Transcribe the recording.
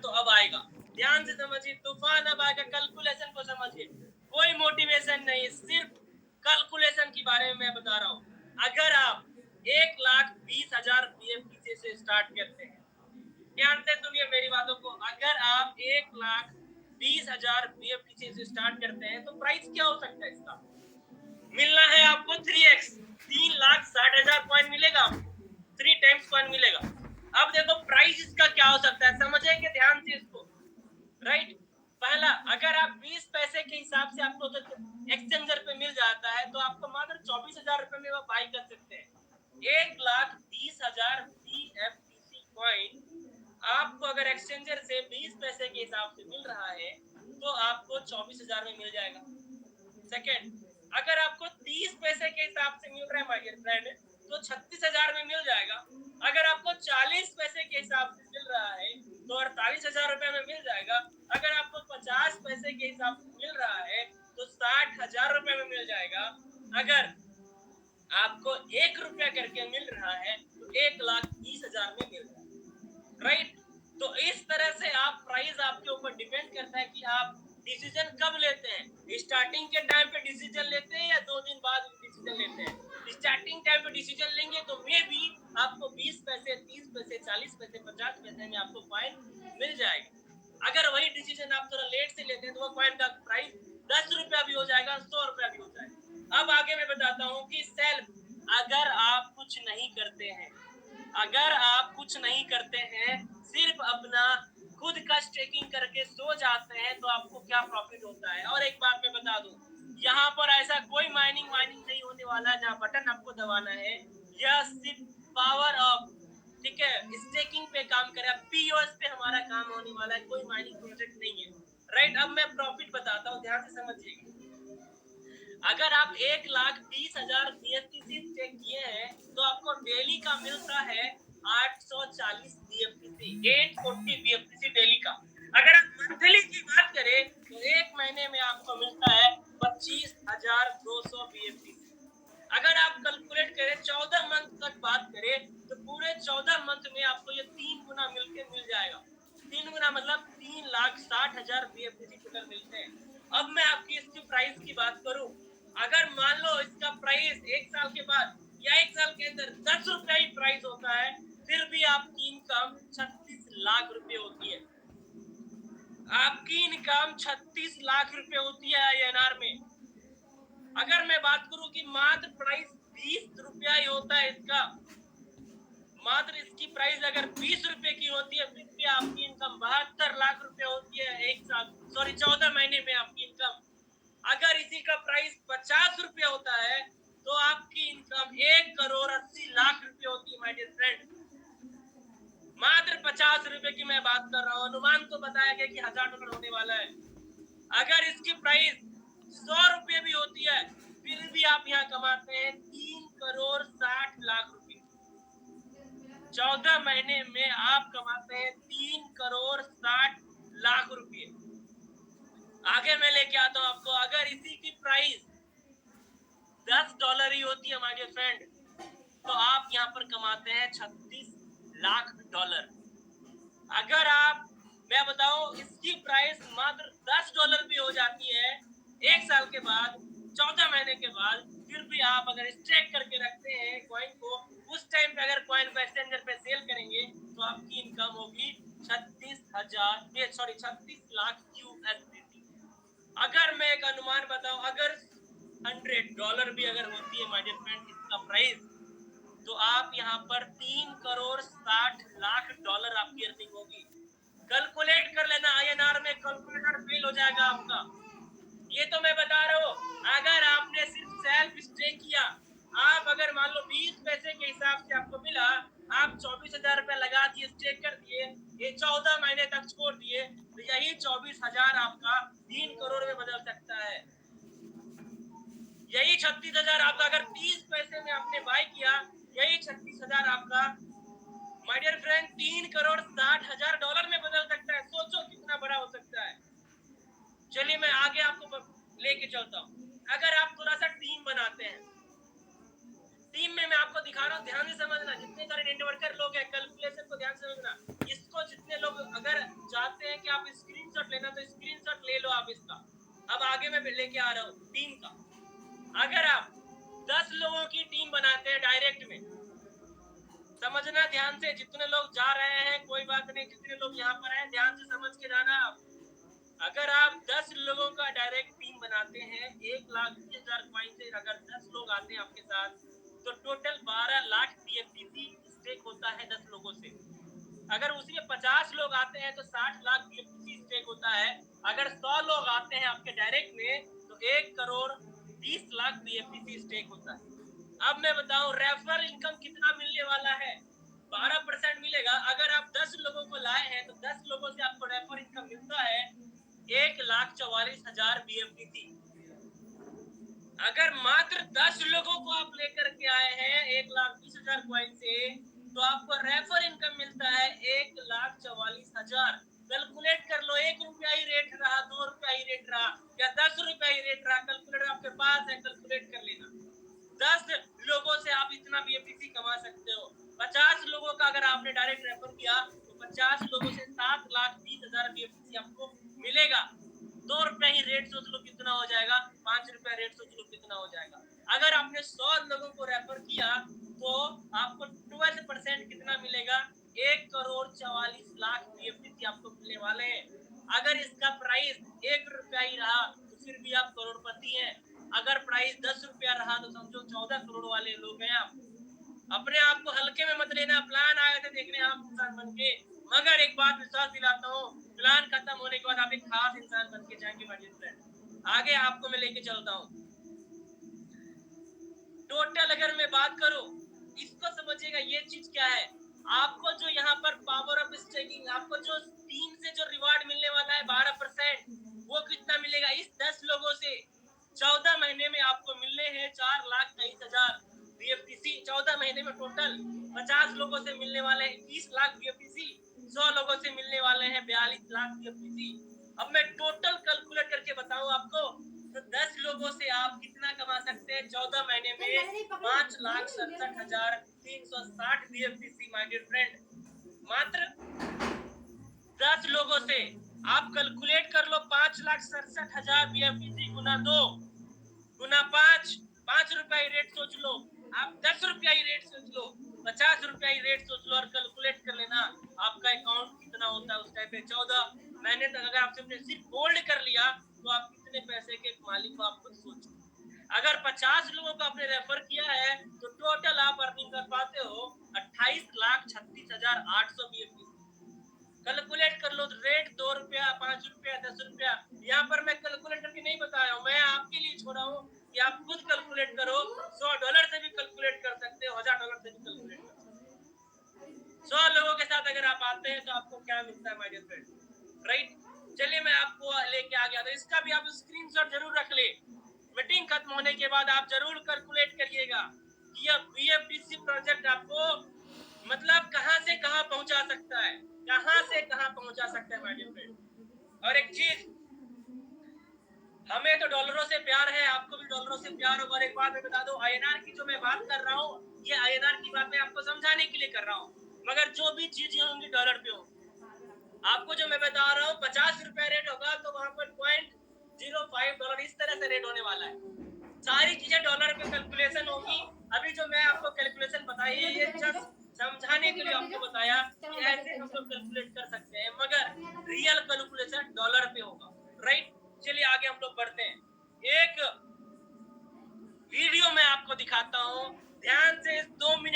तो अब आएगा। ध्यान से समझिए, तूफान अब आएगा। कैलकुलेशन को समझिए, कोई मोटिवेशन नहीं, सिर्फ कैलकुलेशन के बारे में मैं बता रहा हूँ। अगर आप 1,20,000 बीएफटीसी से स्टार्ट करते हैं, ध्यान से सुनिए मेरी बातों को, अगर आप 1,20,000 बीएफटीसी से स्टार्ट करते हैं तो प्राइस क्या हो सकता है इसका? मिलना है आपको 3x, 3,60,000 कॉइन मिलेगा आपको, 3 टाइम्स कॉइन मिलेगा। अब देखो प्राइस इसका क्या हो सकता है, समझेंगे ध्यान से इसको, राइट। पहला, अगर आप 20 पैसे के हिसाब से आपको एक्सचेंजर पे मिल जाता है तो आपको मात्र 24,000 रुपए में वो बाई कर सकते हैं। 1,20,000 बीएफटीसी कॉइन आपको अगर एक्सचेंजर से 20 पैसे के हिसाब से मिल रहा है तो आपको 24,000 में मिल जाएगा। सेकेंड, अगर आपको 30 पैसे के हिसाब से मिल रहा है माय डियर फ्रेंड तो 36,000 में मिल जाएगा। अगर आपको 40 पैसे के हिसाब से मिल रहा है तो 48,000 रुपए में मिल जाएगा। अगर आपको 50 पैसे के हिसाब से मिल रहा है तो 60,000 रुपए में मिल जाएगा। अगर आपको 1 रुपया करके मिल रहा है तो 1,20,000 में मिल रहा है, राइट। तो इस तरह से आप प्राइस आपके ऊपर डिपेंड करता है कि आप डिसीजन कब लेते हैं। स्टार्टिंग के टाइम पे डिसीजन लेते हैं या 2 दिन बाद डिसीजन लेते हैं। स्टार्टिंग टाइम पे डिसीजन लेंगे तो मे बी आपको 20 पैसे, 30 पैसे, 40 पैसे, 50 पैसे में आपको कॉइन मिल जाएगा। अगर वही डिसीजन आप थोड़ा लेट से लेते हैं तो वो कॉइन का प्राइस 10 रुपया भी हो जाएगा, 100 रुपया भी हो जाएगा। अब आगे मैं बताता हूँ कि सेल्फ, अगर आप कुछ नहीं करते हैं, अगर आप कुछ नहीं करते हैं, सिर्फ अपना खुद का स्टेकिंग करके सो जाते हैं तो आपको क्या प्रॉफिट होता है। और एक बात मैं बता दूं, यहाँ पर ऐसा कोई माइनिंग नहीं होने वाला है जहाँ बटन आपको दबाना है। यह सिर्फ पावर ऑफ, ठीक है, स्टेकिंग पे काम करे, पीओएस पे हमारा काम होने वाला है, कोई माइनिंग प्रोजेक्ट नहीं है, राइट। अब मैं प्रॉफिट बताता हूँ, ध्यान से समझिएगा। अगर आप 1,20,000 बीएफटीसी स्टेक किए हैं तो आपको डेली का मिलता है 840 बीएफटीसी, 840 बीएफटीसी डेली का। अगर आप मंथली की बात करें तो एक महीने में आपको मिलता है 25,200 बीएफटीसी। अगर आप कैलकुलेट करें 14 मंथ तक बात करें तो पूरे 14 मंथ में आपको ये 3 गुना मिलके मिल जाएगा। 3 गुना मतलब 3,60,000 बीएफटीसी टोटल मिलते हैं। अब मैं आपकी इसकी प्राइस की बात करूं, अगर मान लो इसका प्राइस 1 साल के बाद या 1 साल के अंदर 10 रुपया ही प्राइस होता है, फिर भी आपकी इनकम 36 लाख रुपए होती है। आपकी इनकम 36 लाख रुपए होती है आईएनआर में। अगर मैं बात करूं कि मात्र प्राइस 20 रुपया ही होता है इसका, मात्र इसकी प्राइस अगर 20 रुपए की होती है फिर भी आपकी इनकम 72 लाख रुपए होती है एक साल, सॉरी 14 महीने में आपकी इनकम। अगर इसी का प्राइस 50 रुपए होता है तो आपकी इनकम 1,80,00,000 रुपए होती है माय डियर फ्रेंड। मात्र 50 रुपए की मैं बात कर रहा हूँ, अनुमान तो बताया गया कि $1,000 होने वाला है। अगर इसकी प्राइस 100 रुपए भी होती है फिर भी आप यहाँ कमाते हैं 3,60,00,000 रुपए। 14 महीने में आप कमाते हैं 3,60,00,000 रुपए। आगे मैं लेके आता हूँ आपको, अगर इसी की प्राइस $10 ही होती है माय डियर फ्रेंड तो आप यहाँ पर कमाते हैं 36 लाख डॉलर। अगर आप, मैं बताऊं, इसकी प्राइस मात्र $10 भी हो जाती है एक साल के बाद, 14 महीने के बाद, फिर भी आप अगर स्टेक करके रखते हैं कॉइन को, उस टाइम पे अगर कॉइन को एक्सचेंजर पे सेल करेंगे तो आपकी इनकम होगी 36 लाख यूएसडीटी। अगर मैं एक अनुमान बताऊं, अगर $100 भी अगर होती है माय डियर फ्रेंड इसका प्राइस, तो आप यहाँ पर 3,60,00,000 डॉलर आपकी अर्निंग होगी। कैलकुलेट कर लेना, आईएनआर में कैलकुलेटर फेल हो जाएगा आपका। ये तो मैं बता रहा हूँ, अगर आपने सिर्फ सेल्फ स्टेक किया, आप अगर मान लो 20 पैसे के हिसाब से आपको मिला, आप 24,000 रुपया लगा दिए, स्टेक कर दिए, ये 14 महीने तक छोड़ दिए, तो यही 24,000 आपका 3 करोड़ में बदल सकता है। यही 36,000 आपका अगर 30 पैसे में आपने बाय किया, यही 36,000 आपका माय डियर फ्रेंड 3,60,00,000 में बदल सकता है। सोचो कितना बड़ा हो सकता है। चलिए मैं आगे आपको लेके चलता हूँ। अगर आप थोड़ा सा टीम बनाते हैं, टीम में मैं आपको दिखा रहा हूँ, ध्यान से समझना, जितने सारे नेटवर्कर लोग हैं कैलकुलेशन को ध्यान से समझना। इसको जितने लोग अगर चाहते हैं कि आप स्क्रीनशॉट लेना तो स्क्रीनशॉट ले लो आप इसका। अब आगे मैं लेके आ रहा हूँ टीम का। अगर आप 10 लोगों की टीम बनाते हैं डायरेक्ट में, समझना ध्यान से, जितने लोग जा रहे हैं कोई बात नहीं, जितने लोग यहाँ पर हैं ध्यान से समझ के जाना आप। अगर आप 10 लोगों का डायरेक्ट टीम बनाते हैं 1,20,000 कॉइन से, अगर 10 लोग आते हैं आपके साथ तो टोटल 12 लाख बीएफटीसी स्टेक होता है 10 लोगों से। अगर उसमें 50 लोग आते हैं तो 60 लाख बीएफटीसी स्टेक होता है। अगर 100 लोग आते हैं आपके डायरेक्ट में तो 1 करोड़ 20 लाख बीएफटीसी स्टेक होता है। अब मैं बताऊं रेफरल इनकम कितना मिलने वाला है। 12% मिलेगा। अगर आप 10 लोगों को लाए हैं तो 10 लोगों से आपको रेफर इनकम मिलता है 1,44,000 बीएफटीसी। अगर मात्र 10 लोगों को आप लेकर के आए हैं 1,20,000 कॉइन से तो आपको रेफर इनकम मिलता है 1,44,000। कैलकुलेट कर लो, 1 रुपया ही रेट रहा, 2 रुपया ही रेट रहा या 10 रुपया ही रेट रहा, कैलकुलेटर आपके पास है, कैलकुलेट कर लेना। 10 लोगों से आप इतना बीएफटीसी कमा सकते हो। 50 लोगों का अगर आपने डायरेक्ट रेफर किया तो 50 लोगों से 7,20,000 बीएफटीसी आपको मिलेगा। 2 रुपया ही रेट सोच लो कितना हो जाएगा, 5 रुपया रेट सोच लो कितना हो जाएगा। अगर आपने 100 लोगों को रेफर किया तो आपको 12% कितना मिलेगा, 1,44,00,000 बीएफटीसी आपको मिलने वाले हैं। अगर इसका प्राइस 1 रुपया ही रहा तो फिर भी आप करोड़पति हैं। अगर प्राइस 10 रुपया रहा तो समझो 14 करोड़ वाले लोग हैं आप। अपने आप को हल्के में मत लेना। प्लान आए थे देखने आप इंसान बन के, मगर एक बात विश्वास दिलाता हूँ, प्लान खत्म होने के बाद आप एक खास इंसान बन के जाएंगे माय डियर फ्रेंड। आगे आपको मैं लेके चलता हूँ। टोटल अगर मैं बात करूं, इसको समझिएगा ये चीज क्या है। आपको जो यहाँ पर पावर ऑफ स्टेकिंग, आपको जो टीम से जो रिवार्ड मिलने वाला है 12%, वो कितना मिलेगा इस 10 लोगों से। 14 महीने में आपको मिलने हैं 4,23,000 बीएफटीसी। 14 महीने में टोटल 50 लोगों से मिलने वाले हैं 20 लाख बीएफटीसी। 100 लोगों से मिलने वाले हैं 42 लाख बीएफटीसी। अब मैं टोटल कैलकुलेट करके बताऊं आपको तो 10 लोगों से आप कितना कमा सकते हैं 14 महीने में, 5,67,360 बीएफटीसी माय डियर फ्रेंड। मात्र 10 लोगों से आप कैलकुलेट कर लो, 5,67,000 बीएफटीसी गुना 2 गुना 5 रुपया ही रेट सोच लो, आप 10 रुपया ही रेट सोच लो, 50 रुपया ही रेट सोच लो और कैलकुलेट कर लेना आपका अकाउंट कितना होता है उस टाइम पे। 14 महीने तक अगर आपने सिर्फ होल्ड कर लिया तो आप कितने पैसे के मालिक हो आप खुद सोचो। अगर 50 लोगों को आपने रेफर किया है तो टोटल आप अर्निंग कर पाते हो 28,36,800 बीएफटीसी। कैलकुलेट कर लो रेट, 2 रुपया, 5 रुपया, 10 रुपया। यहाँ पर मैं कैलकुलेट करके नहीं बताया हूँ, मैं आपके लिए छोड़ा हूँ कि आप खुद कैलकुलेट करो। $100 से भी कैलकुलेट कर सकते हो, $1,000 से भी कैलकुलेट कर सकते हो। 100 लोगों के साथ अगर आप आते हैं तो आपको क्या मिलता है माय डियर फ्रेंड, राइट। चलिए मैं आपको लेके आ गया था, इसका भी आप स्क्रीनशॉट जरूर रख ले। मीटिंग खत्म होने के बाद आप जरूर कैलकुलेट करिएगा कि यह बीएफटीसी प्रोजेक्ट आपको मतलब कहां से कहां पहुंचा सकता है, कहां से कहां पहुंचा सकता है माय डियर फ्रेंड। और एक चीज, हमें तो डॉलरों से प्यार है, आपको भी डॉलरों से प्यार होगा। और एक बात मैं बता दूं, आईएनआर की जो मैं बात कर रहा हूँ, ये आईएनआर की बात मैं आपको समझाने के लिए कर रहा हूँ, मगर जो भी चीजें होंगी डॉलर पे होंगी। आपको जो मैं बता रहा हूँ 50 रुपया रेट होगा तो वहां पर $0.05 इस तरह से रेट होने वाला है। सारी चीजें डॉलर पे कैलकुलेशन होगी। अभी जो मैं आपको कैलकुलेशन बताई है ये जस्ट समझाने के लिए आपको बताया कि ऐसे हम लोग कैलकुलेट कर सकते हैं, मगर रियल कैलकुलेशन डॉलर पे होगा, राइट। चलिए आगे हम लोग बढ़ते हैं। एक वीडियो मैं आपको दिखाता हूँ, ध्यान से 2 मिनट